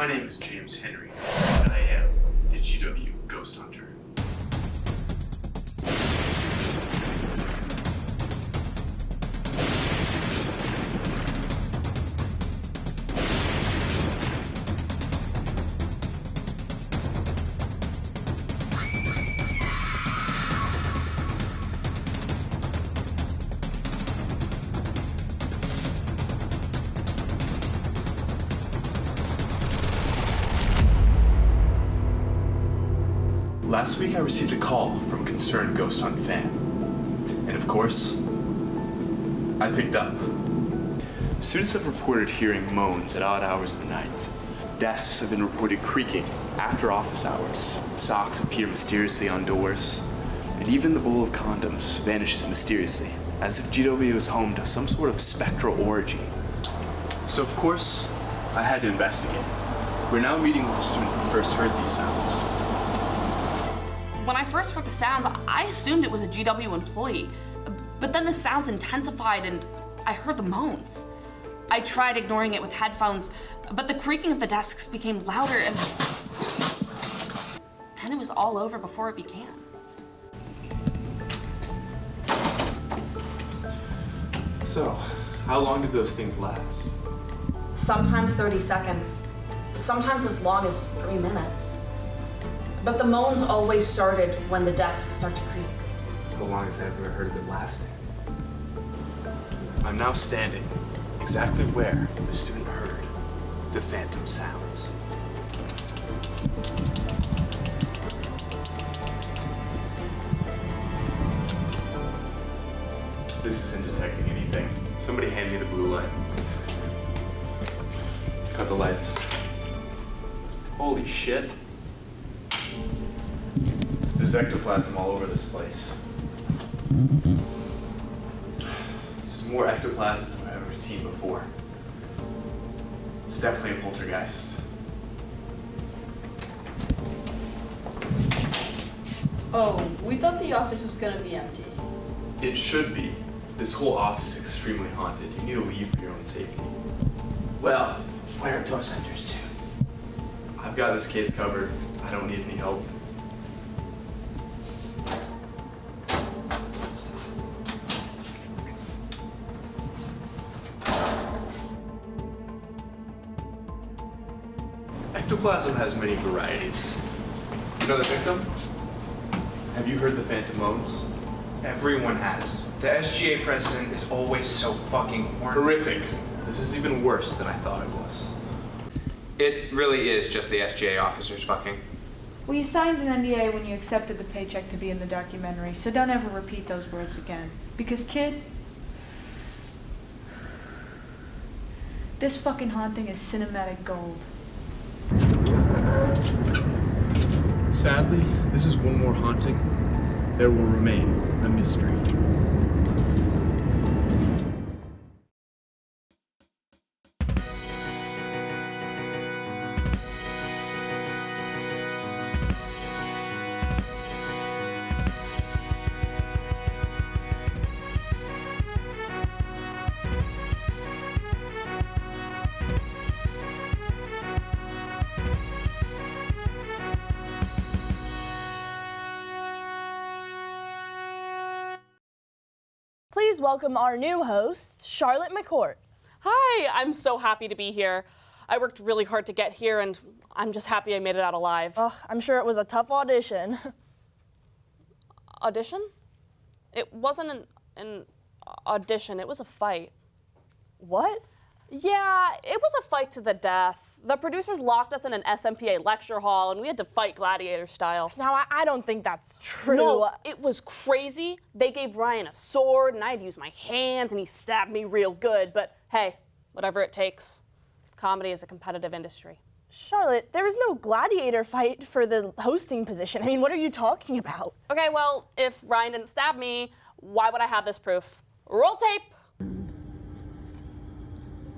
My name is James Henry, and I am the GW Ghost Hunter. Last week I received a call from a concerned Ghost Hunt fan. And of course, I picked up. Students have reported hearing moans at odd hours of the night. Desks have been reported creaking after office hours. Socks appear mysteriously on doors. And even the bowl of condoms vanishes mysteriously, as if GW is home to some sort of spectral orgy. So of course, I had to investigate. We're now meeting with the student who first heard these sounds. When I first heard the sounds, I assumed it was a GW employee. But then the sounds intensified and I heard the moans. I tried ignoring it with headphones, but the creaking of the desks became louder and then it was all over before it began. So, how long did those things last? Sometimes 30 seconds, sometimes as long as 3 minutes. But the moans always started when the desks start to creak. It's the longest I've ever heard of it lasting. I'm now standing exactly where the student heard the phantom sounds. This isn't detecting anything. Somebody hand me the blue light. Cut the lights. Holy shit. There's ectoplasm all over this place. This is more ectoplasm than I've ever seen before. It's definitely a poltergeist. Oh, we thought the office was gonna be empty. It should be. This whole office is extremely haunted. You need to leave for your own safety. Well, we're ghost hunters too. I've got this case covered. I don't need any help. Ectoplasm has many varieties. You know the victim? Have you heard the phantom moans? Everyone has. The SGA president is always so fucking horny. Horrific. This is even worse than I thought it was. It really is just the SGA officers fucking. Well, you signed an NDA when you accepted the paycheck to be in the documentary, so don't ever repeat those words again. Because, kid, this fucking haunting is cinematic gold. Sadly, this is one more haunting. There will remain a mystery. Please welcome our new host, Charlotte McCourt. Hi, I'm so happy to be here. I worked really hard to get here and I'm just happy I made it out alive. I'm sure it was a tough audition. Audition? It wasn't an audition, it was a fight. What? Yeah, it was a fight to the death. The producers locked us in an SMPA lecture hall and we had to fight gladiator style. Now, I don't think that's true. No, it was crazy. They gave Ryan a sword and I had to use my hands and he stabbed me real good, but hey, whatever it takes. Comedy is a competitive industry. Charlotte, there was no gladiator fight for the hosting position. I mean, what are you talking about? Okay, well, if Ryan didn't stab me, why would I have this proof? Roll tape!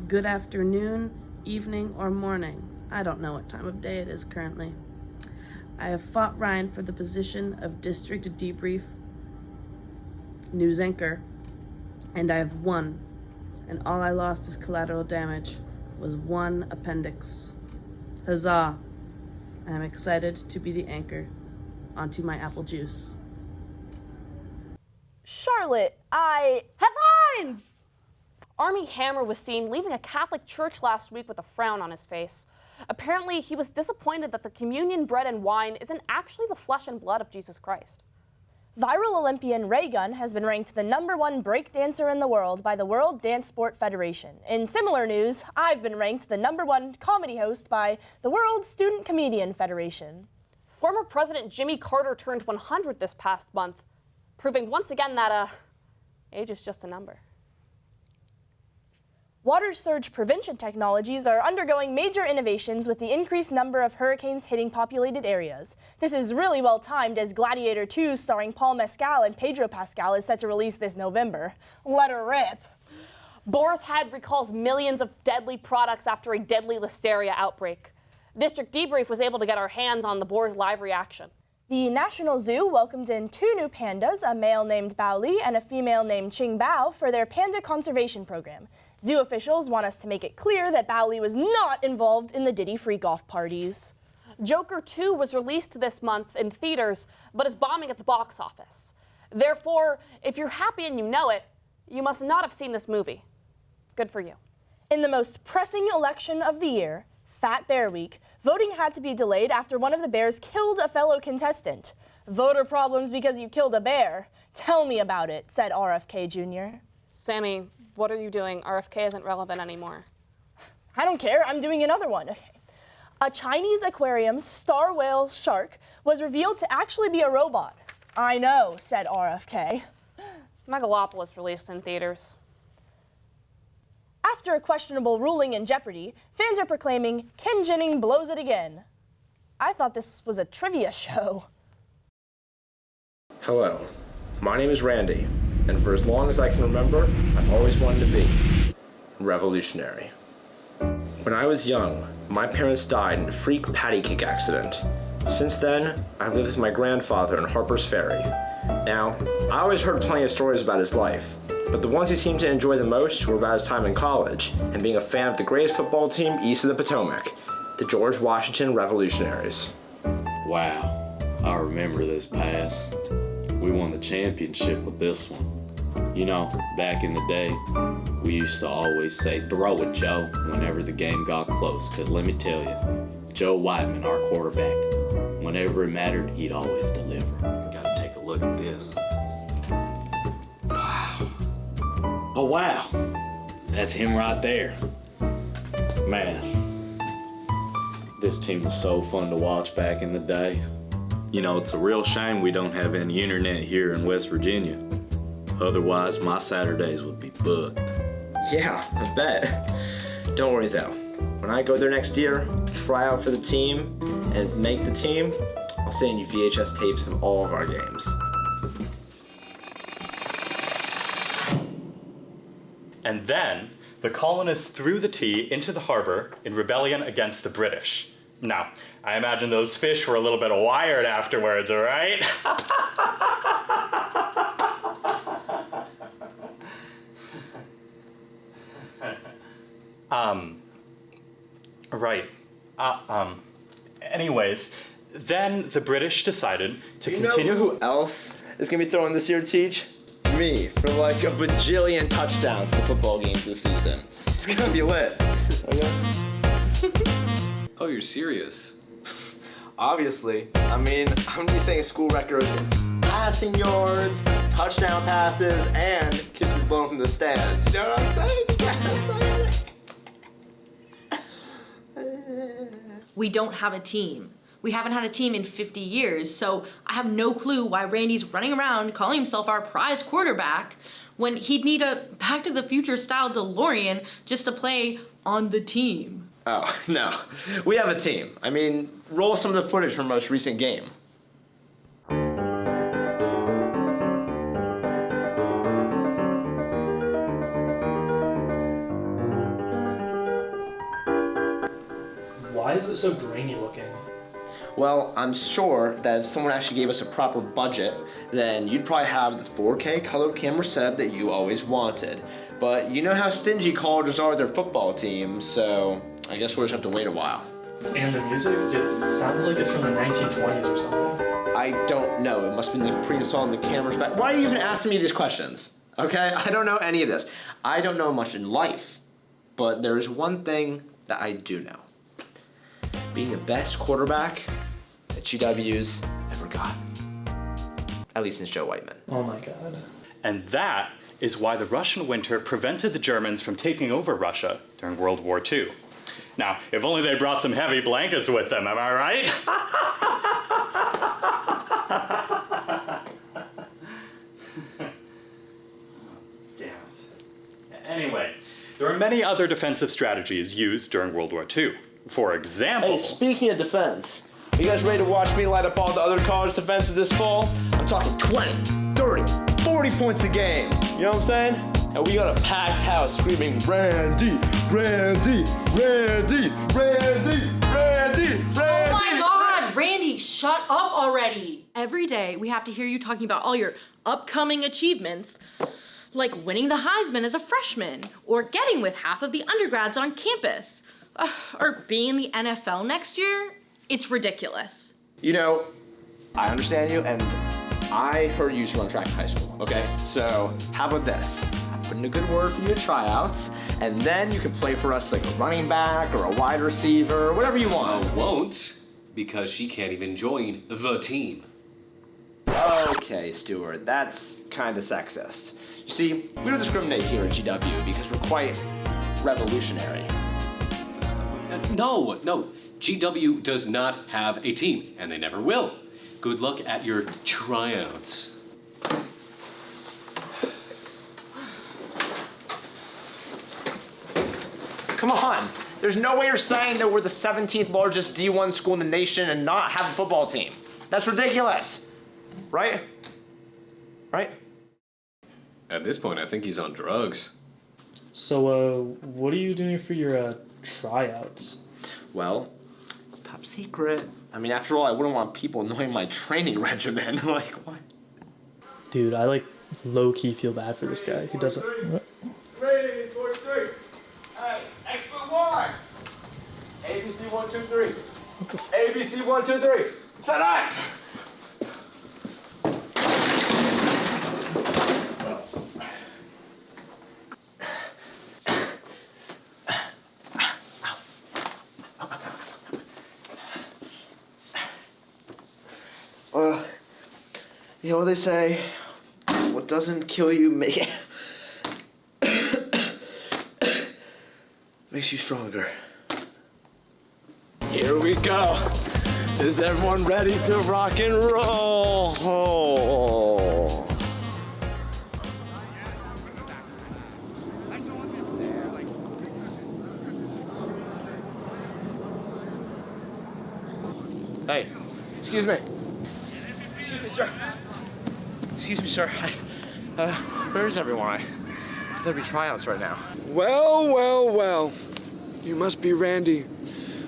Good afternoon, evening, or morning. I don't know what time of day it is currently. I have fought Ryan for the position of District Debrief news anchor, and I have won. And all I lost as collateral damage was one appendix. Huzzah! I am excited to be the anchor onto my apple juice. Charlotte, Headlines! Army Hammer was seen leaving a Catholic church last week with a frown on his face. Apparently, he was disappointed that the communion bread and wine isn't actually the flesh and blood of Jesus Christ. Viral Olympian Ray Gunn has been ranked the #1 breakdancer in the world by the World Dance Sport Federation. In similar news, I've been ranked the #1 comedy host by the World Student Comedian Federation. Former President Jimmy Carter turned 100 this past month, proving once again that age is just a number. Water surge prevention technologies are undergoing major innovations with the increased number of hurricanes hitting populated areas. This is really well timed as Gladiator 2 starring Paul Mescal and Pedro Pascal is set to release this November. Let her rip. Boar's Head recalls millions of deadly products after a deadly listeria outbreak. District Debrief was able to get our hands on the boar's live reaction. The National Zoo welcomed in 2 new pandas, a male named Bao Li and a female named Qing Bao, for their panda conservation program. Zoo officials want us to make it clear that Bao Li was not involved in the Diddy freak-off parties. Joker 2 was released this month in theaters, but is bombing at the box office. Therefore, if you're happy and you know it, you must not have seen this movie. Good for you. In the most pressing election of the year, Fat Bear Week, voting had to be delayed after one of the bears killed a fellow contestant. Voter problems because you killed a bear. Tell me about it, said RFK Jr. Sammy, what are you doing? RFK isn't relevant anymore. I don't care, I'm doing another one. A Chinese aquarium's star whale shark was revealed to actually be a robot. I know, said RFK. Megalopolis released in theaters. After a questionable ruling in Jeopardy, fans are proclaiming Ken Jennings blows it again. I thought this was a trivia show. Hello, my name is Randy, and for as long as I can remember, I've always wanted to be revolutionary. When I was young, my parents died in a freak patty cake accident. Since then, I've lived with my grandfather in Harper's Ferry. Now, I always heard plenty of stories about his life, but the ones he seemed to enjoy the most were about his time in college and being a fan of the greatest football team east of the Potomac, the George Washington Revolutionaries. Wow, I remember this pass. We won the championship with this one. You know, back in the day, we used to always say, "Throw it, Joe," whenever the game got close, because let me tell you, Joe Whiteman, our quarterback, whenever it mattered, he'd always deliver. Gotta take a look at this. Wow. Oh, wow. That's him right there. Man, this team was so fun to watch back in the day. You know, it's a real shame we don't have any internet here in West Virginia. Otherwise, my Saturdays would be booked. Yeah, I bet. Don't worry though. When I go there next year, try out for the team, and make the team, I'll send you VHS tapes of all of our games. And then, the colonists threw the tea into the harbor in rebellion against the British. Now, I imagine those fish were a little bit wired afterwards, right? Right. Anyways, then the British decided to continue. You know who else is gonna be throwing this year, Teach? Me, for like a bajillion touchdowns to football games this season. It's gonna be lit. Oh, you're serious? Obviously. I mean, I'm gonna be setting school records in passing yards, touchdown passes, and kisses blown from the stands. You know what I'm saying? We don't have a team. We haven't had a team in 50 years, so I have no clue why Randy's running around calling himself our prize quarterback when he'd need a Back to the Future style DeLorean just to play on the team. Oh, no. We have a team. I mean, roll some of the footage from our most recent game. Why is it so grainy looking? Well, I'm sure that if someone actually gave us a proper budget, then you'd probably have the 4K color camera setup that you always wanted. But you know how stingy colleges are with their football teams, so I guess we'll just have to wait a while. And the music, it sounds like it's from the 1920s or something. I don't know. It must have been like pre-installed in the cameras back. Why are you even asking me these questions? Okay? I don't know any of this. I don't know much in life, but there is one thing that I do know. Being the best quarterback that GW's ever got. At least since Joe Whiteman. Oh my God. And that is why the Russian winter prevented the Germans from taking over Russia during World War II. Now, if only they brought some heavy blankets with them, am I right? Damn it. Anyway, there are many other defensive strategies used during World War II. For example... Hey, speaking of defense, are you guys ready to watch me light up all the other college defenses this fall? I'm talking 20, 30, 40 points a game. You know what I'm saying? And we got a packed house screaming, Randy, Randy, Randy, Randy, Randy, Randy. Oh my God, Randy, shut up already. Every day we have to hear you talking about all your upcoming achievements, like winning the Heisman as a freshman, or getting with half of the undergrads on campus, or being in the NFL next year. It's ridiculous. You know, I understand you, and I heard you used to run track in high school, okay? So how about this? I put in a good word for you at tryouts, and then you can play for us like a running back or a wide receiver, or whatever you want. I won't, because she can't even join the team. Okay, Stuart, that's kind of sexist. You see, we don't discriminate here at GW because we're quite revolutionary. No, GW does not have a team, and they never will. Good luck at your tryouts. Come on, there's no way you're saying that we're the 17th largest D1 school in the nation and not have a football team. That's ridiculous, right? Right? At this point, I think he's on drugs. So, what are you doing for your tryouts? Well, it's top secret. I mean, after all, I wouldn't want people knowing my training regimen. Like, what? Dude, I like low-key feel bad for this guy. He doesn't... 3, 4, 3. Hey, expert 1. ABC 1, 2, 3. ABC 1, 2, 3. Set up. You know what they say? What doesn't kill you makes you stronger. Here we go. Is everyone ready to rock and roll? Oh. Hey, excuse me. Excuse me, sir. Excuse me, sir. Where's everyone? There'll be tryouts right now. Well, well, well. You must be Randy.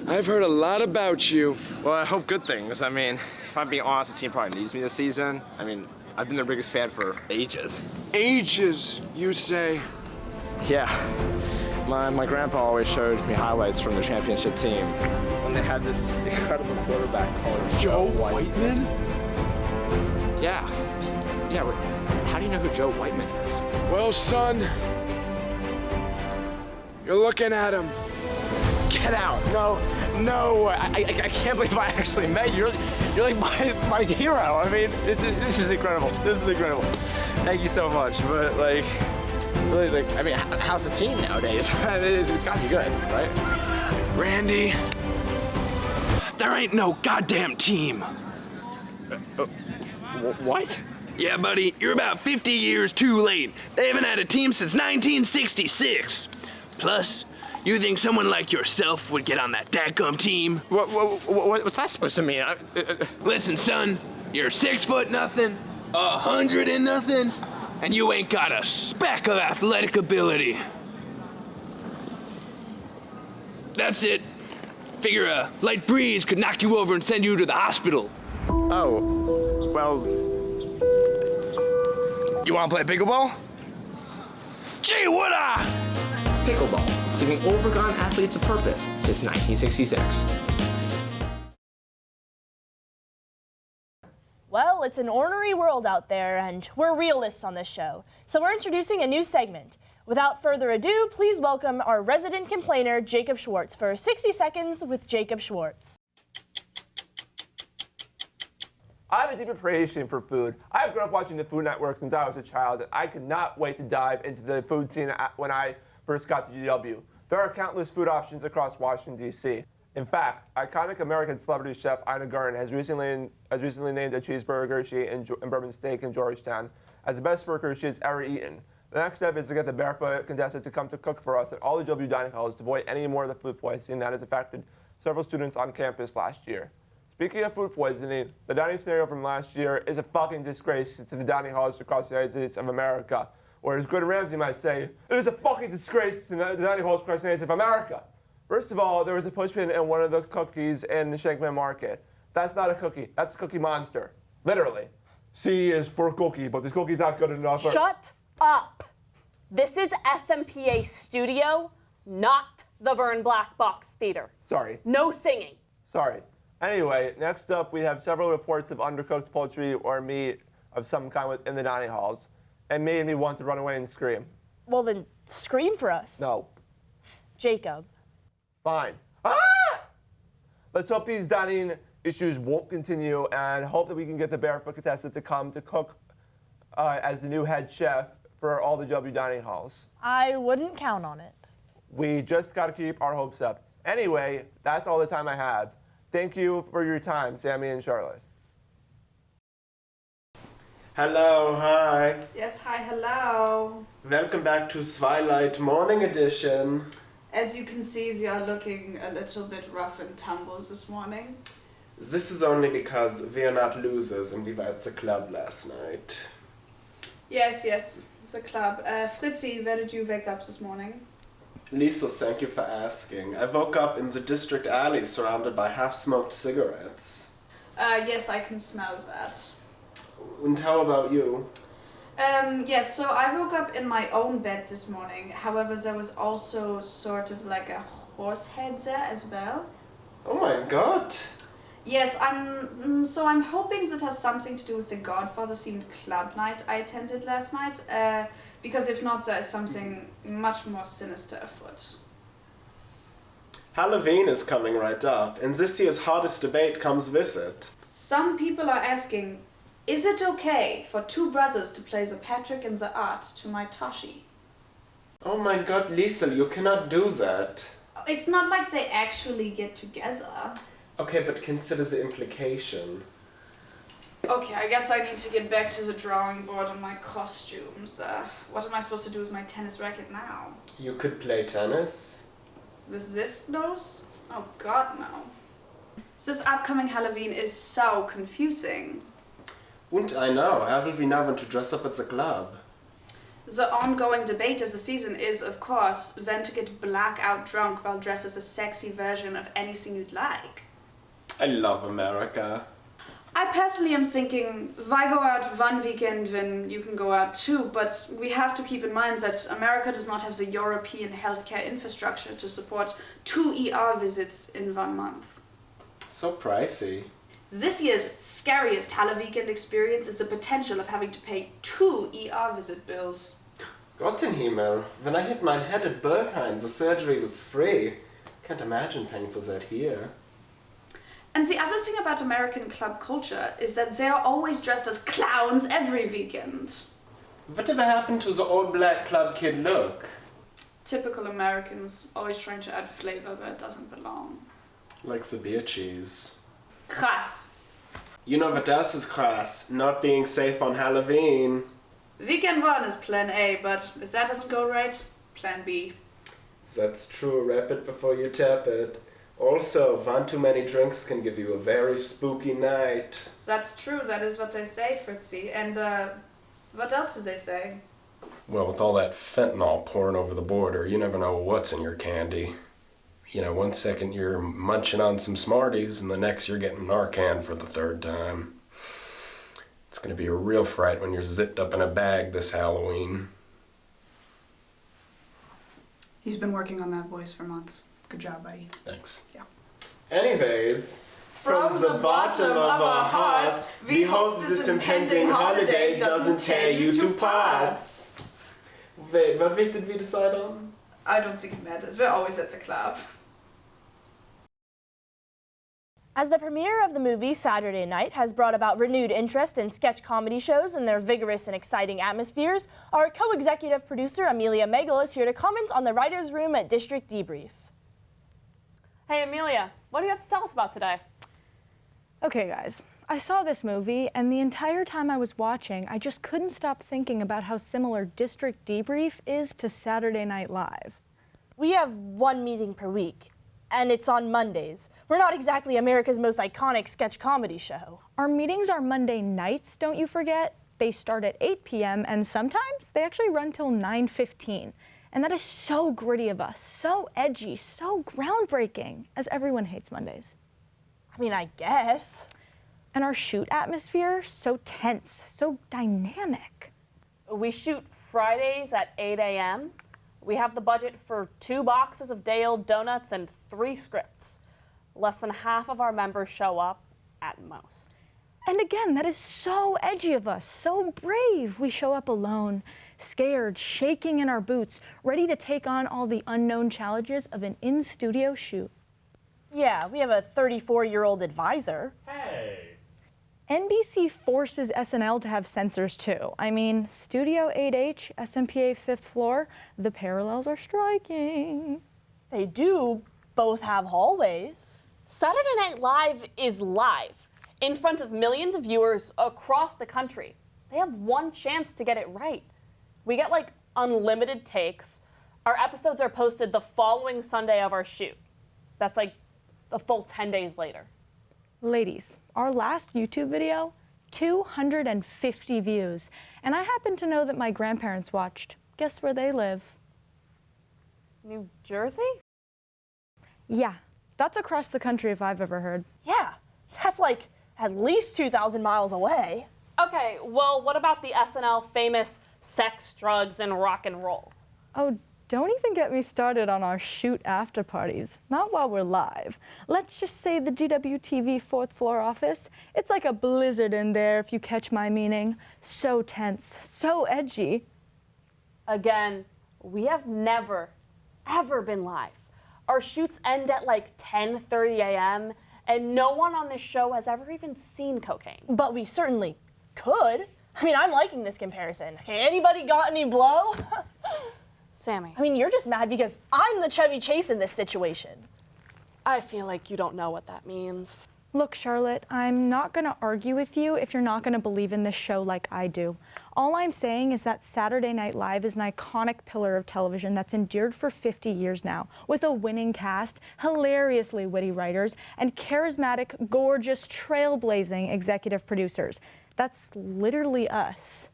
I've heard a lot about you. Well, I hope good things. I mean, if I'm being honest, the team probably needs me this season. I mean, I've been their biggest fan for ages. Ages, you say? Yeah. My grandpa always showed me highlights from their championship team when they had this incredible quarterback called Joe Whiteman? Yeah. Yeah, but how do you know who Joe Whiteman is? Well, son, you're looking at him. Get out. No. I can't believe I actually met you. You're like my hero. I mean, this is incredible. This is incredible. Thank you so much. But like, really, like, I mean, how's the team nowadays? It's gotta be good, right? Randy, there ain't no goddamn team. What? Yeah, buddy, you're about 50 years too late. They haven't had a team since 1966. Plus, you think someone like yourself would get on that dadgum team? What's that supposed to mean? Listen, son, you're 6 foot nothing, 100 and nothing, and you ain't got a speck of athletic ability. That's it. Figure a light breeze could knock you over and send you to the hospital. Oh, well... You wanna play pickleball? Gee, would I? Pickleball. giving overgone athletes a purpose since 1966. Well, it's an ornery world out there, and we're realists on this show. So we're introducing a new segment. Without further ado, please welcome our resident complainer, Jacob Schwarz, for 60 Seconds with Jacob Schwarz. I have a deep appreciation for food. I've grown up watching the Food Network since I was a child, and I could not wait to dive into the food scene when I first got to GW. There are countless food options across Washington, D.C. In fact, iconic American celebrity chef Ina Garten has recently named a cheeseburger she ate in bourbon steak in Georgetown as the best burger she has ever eaten. The next step is to get the barefoot contestant to come to cook for us at all the W dining halls to avoid any more of the food poisoning that has affected several students on campus last year. Speaking of food poisoning, the dining scenario from last year is a fucking disgrace to the dining halls across the United States of America. Or as Gordon Ramsay might say, it is a fucking disgrace to the dining halls across the United States of America. First of all, there was a pushpin in one of the cookies in the Shankman Market. That's not a cookie. That's a Cookie Monster. Literally. C is for cookie, but this cookie's not good enough. Shut up. This is SMPA Studio, not the Vern Black Box Theater. Sorry. No singing. Sorry. Anyway, next up, we have several reports of undercooked poultry or meat of some kind within the dining halls. It made me want to run away and scream. Well, then scream for us. No. Jacob. Fine. Ah! Let's hope these dining issues won't continue and hope that we can get the barefoot contestant to come to cook as the new head chef for all the W dining halls. I wouldn't count on it. We just got to keep our hopes up. Anyway, that's all the time I have. Thank you for your time, Sammy and Charlotte. Hello, hi. Yes, hi, hello. Welcome back to Twilight Morning edition. As you can see, we are looking a little bit rough and tumbles this morning. This is only because we are not losers and we were at the club last night. Yes, the club. Fritzi, where did you wake up this morning? Lisa, thank you for asking. I woke up in the district alley surrounded by half-smoked cigarettes. Yes, I can smell that. And how about you? Yes, so I woke up in my own bed this morning. However, there was also sort of like a horse head there as well. Oh my god. Yes, I'm hoping that has something to do with the Godfather-themed club night I attended last night. Because if not, there is something much more sinister afoot. Halloween is coming right up, and this year's hottest debate comes with it. Some people are asking, is it okay for two brothers to play the Patrick and the Art to my Toshi? Oh my god, Lisa, you cannot do that. It's not like they actually get together. Okay, but consider the implication. Okay, I guess I need to get back to the drawing board on my costumes. What am I supposed to do with my tennis racket now? You could play tennis? With this nose? Oh god, no. This upcoming Halloween is so confusing. Und I know, how will we now want to dress up at the club? The ongoing debate of the season is, of course, when to get blackout drunk while dressed as a sexy version of anything you'd like. I love America. I personally am thinking, why go out one weekend when you can go out too? But we have to keep in mind that America does not have the European healthcare infrastructure to support 2 ER visits in 1 month. So pricey. This year's scariest Halloween experience is the potential of having to pay 2 ER visit bills. Gott in Himmel, when I hit my head at Berghain, the surgery was free. Can't imagine paying for that here. And the other thing about American club culture is that they are always dressed as clowns every weekend. Whatever happened to the old black club kid look? Typical Americans, always trying to add flavor where it doesn't belong. Like the beer cheese. Krass. You know what else is krass? Not being safe on Halloween. Weekend 1 is plan A, but if that doesn't go right, plan B. That's true, wrap it before you tap it. Also, one too many drinks can give you a very spooky night. That's true, that is what they say, Fritzy. And, what else do they say? Well, with all that fentanyl pouring over the border, you never know what's in your candy. You know, 1 second you're munching on some Smarties, and the next you're getting Narcan for the 3rd time. It's gonna be a real fright when you're zipped up in a bag this Halloween. He's been working on that voice for months. Good job, buddy. Thanks. Yeah. Anyways, From the bottom of our hearts, we hope this impending holiday doesn't tear you to parts. Wait, what week did we decide on? I don't think it matters. We're always at the club. As the premiere of the movie Saturday Night has brought about renewed interest in sketch comedy shows and their vigorous and exciting atmospheres, our co-executive producer Amelia Magel is here to comment on the writer's room at District Debrief. Hey Amelia, what do you have to tell us about today? Okay guys, I saw this movie and the entire time I was watching, I just couldn't stop thinking about how similar District Debrief is to Saturday Night Live. We have one meeting per week, and it's on Mondays. We're not exactly America's most iconic sketch comedy show. Our meetings are Monday nights, don't you forget? They start at 8 p.m. and sometimes they actually run till 9:15. And that is so gritty of us, so edgy, so groundbreaking, as everyone hates Mondays. I mean, I guess. And our shoot atmosphere, so tense, so dynamic. We shoot Fridays at 8 a.m. We have the budget for 2 boxes of day-old donuts and 3 scripts. Less than half of our members show up at most. And again, that is so edgy of us, so brave. We show up alone, scared, shaking in our boots, ready to take on all the unknown challenges of an in-studio shoot. Yeah, we have a 34-year-old advisor. Hey! NBC forces SNL to have censors too. I mean, Studio 8H, SMPA 5th floor, the parallels are striking. They do both have hallways. Saturday Night Live is live, in front of millions of viewers across the country. They have one chance to get it right. We get like unlimited takes. Our episodes are posted the following Sunday of our shoot. That's like a full 10 days later. Ladies, our last YouTube video, 250 views. And I happen to know that my grandparents watched. Guess where they live? New Jersey? Yeah, that's across the country if I've ever heard. Yeah, that's like at least 2,000 miles away. Okay, well, what about the SNL famous sex, drugs, and rock and roll? Oh, don't even get me started on our shoot after parties. Not while we're live. Let's just say the GWTV 4th floor office, it's like a blizzard in there if you catch my meaning. So tense, so edgy. Again, we have never, ever been live. Our shoots end at like 10:30 a.m. and no one on this show has ever even seen cocaine. But we certainly could. I mean, I'm liking this comparison. Okay, anybody got any blow? Sammy. I mean, you're just mad because I'm the Chevy Chase in this situation. I feel like you don't know what that means. Look, Charlotte, I'm not gonna argue with you if you're not gonna believe in this show like I do. All I'm saying is that Saturday Night Live is an iconic pillar of television that's endured for 50 years now, with a winning cast, hilariously witty writers, and charismatic, gorgeous, trailblazing executive producers. That's literally us.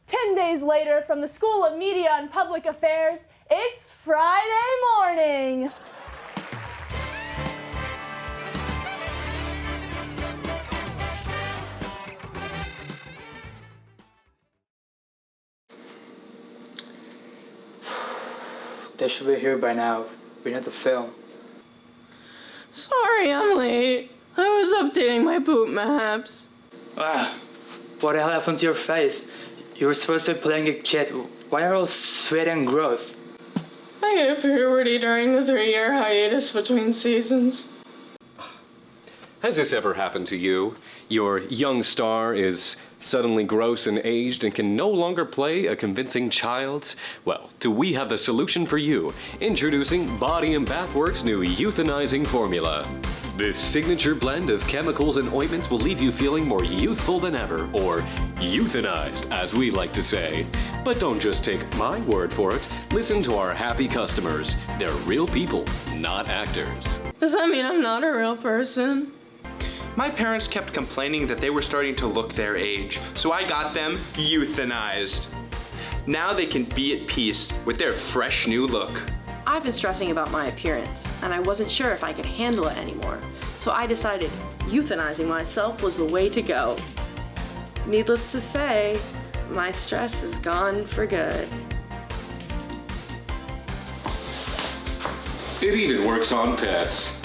10 days later, from the School of Media and Public Affairs, it's Friday morning. They should be here by now. We need to film. Sorry, I'm late. I was updating my boot maps. Ah, what the hell happened to your face? You were supposed to be playing a kid. Why are you all sweaty and gross? I hit puberty during the 3-year hiatus between seasons. Has this ever happened to you? Your young star is suddenly gross and aged and can no longer play a convincing child? Well, do we have the solution for you? Introducing Body and Bathworks' new euthanizing formula. This signature blend of chemicals and ointments will leave you feeling more youthful than ever, or euthanized, as we like to say. But don't just take my word for it. Listen to our happy customers. They're real people, not actors. Does that mean I'm not a real person? My parents kept complaining that they were starting to look their age, so I got them euthanized. Now they can be at peace with their fresh new look. I've been stressing about my appearance, and I wasn't sure if I could handle it anymore. So I decided euthanizing myself was the way to go. Needless to say, my stress is gone for good. It even works on pets.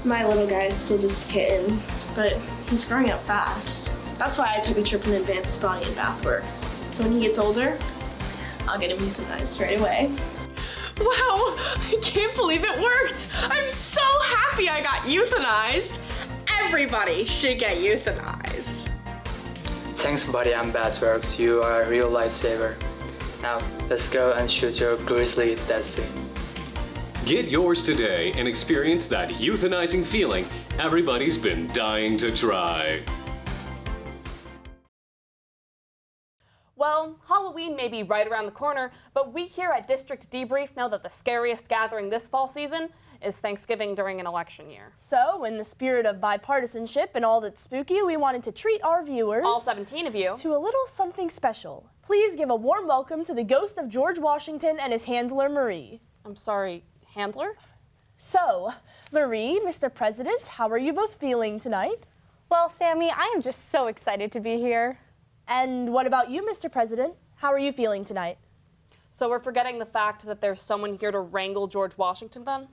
My little guy's still just a kitten, but he's growing up fast. That's why I took a trip in Advanced Body and Bath Works. So when he gets older, I'll get him euthanized right away. Wow, I can't believe it worked. I'm so happy I got euthanized. Everybody should get euthanized. Thanks, Body and Bathworks. You are a real lifesaver. Now, let's go and shoot your grizzly death scene. Get yours today and experience that euthanizing feeling everybody's been dying to try. Well, Halloween may be right around the corner, but we here at District Debrief know that the scariest gathering this fall season is Thanksgiving during an election year. So, in the spirit of bipartisanship and all that's spooky, we wanted to treat our viewers, all 17 of you, to a little something special. Please give a warm welcome to the ghost of George Washington and his handler, Marie. I'm sorry, handler? So, Marie, Mr. President, how are you both feeling tonight? Well, Sammy, I am just so excited to be here. And what about you, Mr. President? How are you feeling tonight? So we're forgetting the fact that there's someone here to wrangle George Washington then?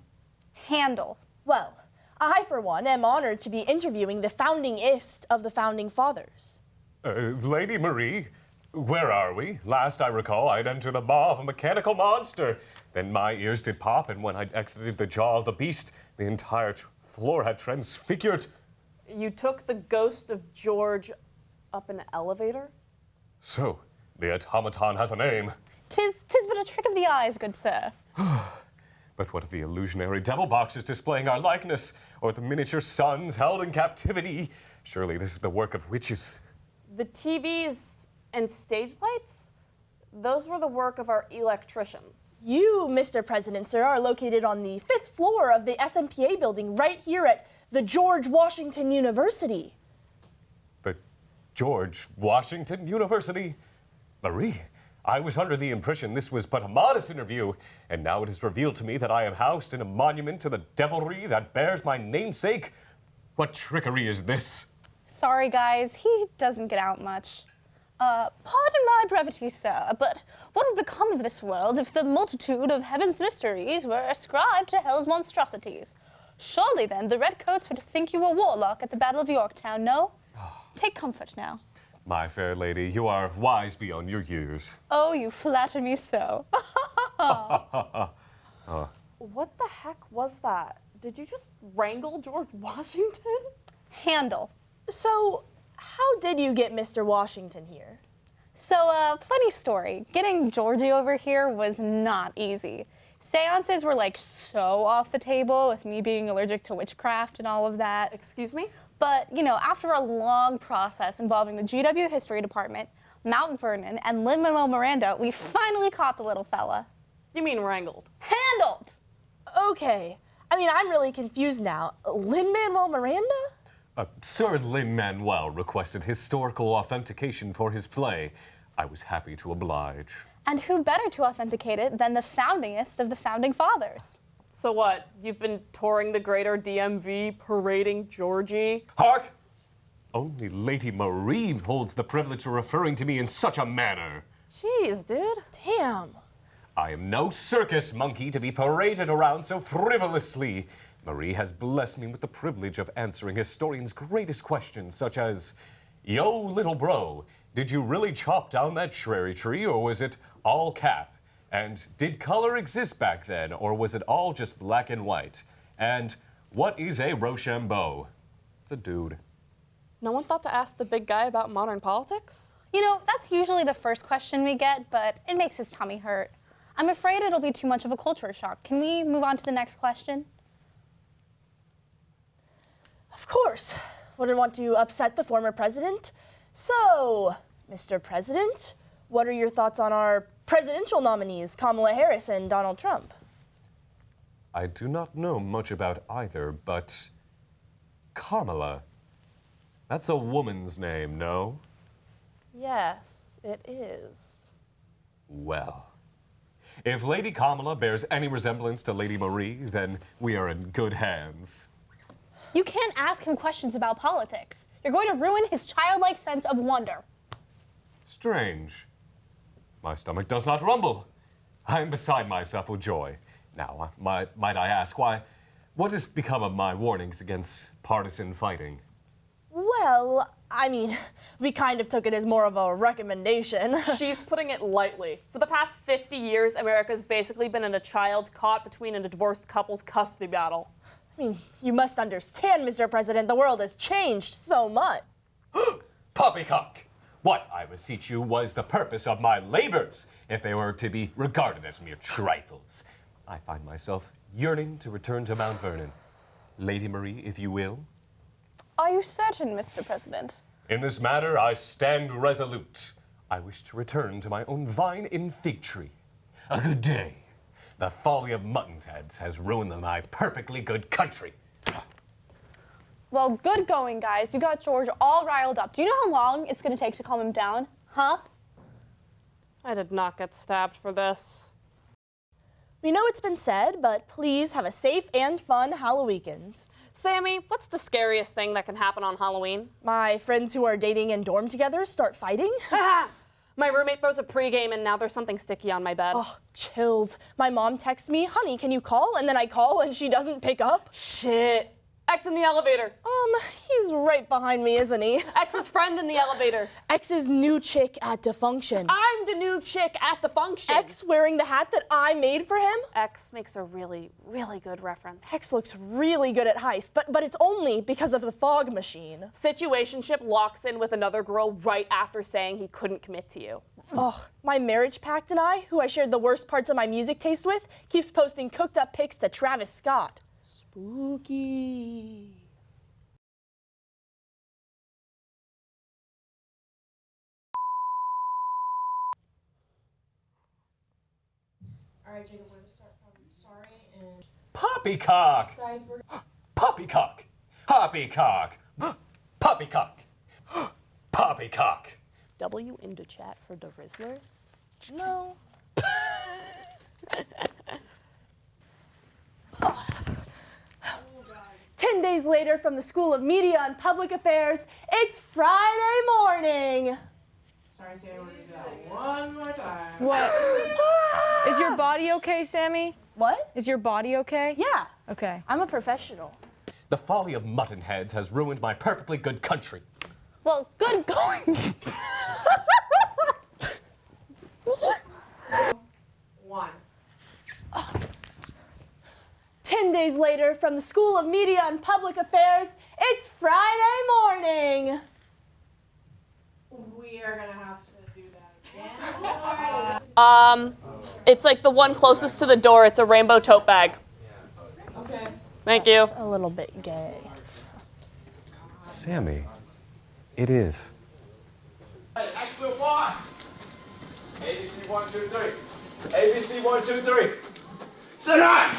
Handle. Well, I, for one, am honored to be interviewing the foundingist of the Founding Fathers. Lady Marie, where are we? Last I recall, I'd entered the maw of a mechanical monster. Then my ears did pop, and when I'd exited the jaw of the beast, the entire floor had transfigured. You took the ghost of George up an elevator? So, the automaton has a name. Tis but a trick of the eyes, good sir. But what of the illusionary devil boxes displaying our likeness, or the miniature suns held in captivity? Surely this is the work of witches. The TVs and stage lights? Those were the work of our electricians. You, Mr. President, sir, are located on the 5th floor of the SMPA building right here at the George Washington University. The George Washington University? Marie, I was under the impression this was but a modest interview, and now it is revealed to me that I am housed in a monument to the devilry that bears my namesake. What trickery is this? Sorry, guys, he doesn't get out much. Pardon my brevity, sir, but what would become of this world if the multitude of heaven's mysteries were ascribed to hell's monstrosities? Surely, then, the redcoats would think you a warlock at the Battle of Yorktown, no? Take comfort now. My fair lady, you are wise beyond your years. Oh, you flatter me so. What the heck was that? Did you just wrangle George Washington? Handle. So, how did you get Mr. Washington here? So, funny story. Getting Georgie over here was not easy. Seances were like so off the table with me being allergic to witchcraft and all of that. Excuse me? But, you know, after a long process involving the GW History Department, Mount Vernon, and Lin-Manuel Miranda, we finally caught the little fella. You mean wrangled? Handled! Okay. I mean, I'm really confused now. Lin-Manuel Miranda? Sir Lin-Manuel requested historical authentication for his play. I was happy to oblige. And who better to authenticate it than the foundingest of the Founding Fathers? So what, you've been touring the greater DMV, parading Georgie? Hark! Only Lady Marie holds the privilege of referring to me in such a manner. Jeez, dude. Damn. I am no circus monkey to be paraded around so frivolously. Marie has blessed me with the privilege of answering historians' greatest questions, such as, yo, little bro, did you really chop down that cherry tree, or was it all cap? And did color exist back then, or was it all just black and white? And what is a Rochambeau? It's a dude. No one thought to ask the big guy about modern politics? You know, that's usually the first question we get, but it makes his tummy hurt. I'm afraid it'll be too much of a culture shock. Can we move on to the next question? Of course. Wouldn't want to upset the former president. So, Mr. President, what are your thoughts on our presidential nominees, Kamala Harris and Donald Trump? I do not know much about either, but Kamala, that's a woman's name, no? Yes, it is. Well, if Lady Kamala bears any resemblance to Lady Marie, then we are in good hands. You can't ask him questions about politics. You're going to ruin his childlike sense of wonder. Strange. My stomach does not rumble. I am beside myself with joy. Now, might I ask, what has become of my warnings against partisan fighting? Well, I mean, we kind of took it as more of a recommendation. She's putting it lightly. For the past 50 years, America's basically been in a child caught between a divorced couple's custody battle. I mean, you must understand, Mr. President, the world has changed so much. Poppycock! What, I beseech you, was the purpose of my labors, if they were to be regarded as mere trifles? I find myself yearning to return to Mount Vernon. Lady Marie, if you will. Are you certain, Mr. President? In this matter, I stand resolute. I wish to return to my own vine in fig tree. A good day. The folly of muttonheads has ruined my perfectly good country. Well, good going, guys. You got George all riled up. Do you know how long it's going to take to calm him down? Huh? I did not get stabbed for this. We know it's been said, but please have a safe and fun Halloween. Sammy, what's the scariest thing that can happen on Halloween? My friends who are dating and dorm together start fighting. My roommate throws a pregame and now there's something sticky on my bed. Oh, chills. My mom texts me, honey, can you call? And then I call and she doesn't pick up. Shit. X in the elevator. He's right behind me, isn't he? X's friend in the elevator. X's new chick at the function. I'm the new chick at the function. X wearing the hat that I made for him. X makes a really, really good reference. X looks really good at heist, but it's only because of the fog machine. Situationship locks in with another girl right after saying he couldn't commit to you. Oh, my marriage pact and I, who I shared the worst parts of my music taste with, keeps posting cooked up pics to Travis Scott. Spooky. All right, Jacob, we're going to start from sorry and... Poppycock! Guys, we're... Poppycock! Poppycock! Poppycock! Poppycock! W into chat for the Rizzler? No. 10 days later from the School of Media and Public Affairs, it's Friday morning. Sorry, Sammy, we're going to do that one more time. What? Is your body okay, Sammy? What? Is your body okay? Yeah. Okay. I'm a professional. The folly of muttonheads has ruined my perfectly good country. Well, good going. 1. 10 days later from the School of Media and Public Affairs, it's Friday morning. We are going to have to do that again. It's like the one closest to the door. It's a rainbow tote bag. Okay. Thank you. A little bit gay. Sammy, it is. Hey, Asheville 1. ABC 1, 2, 3. ABC 1, 2, 3. Sit down.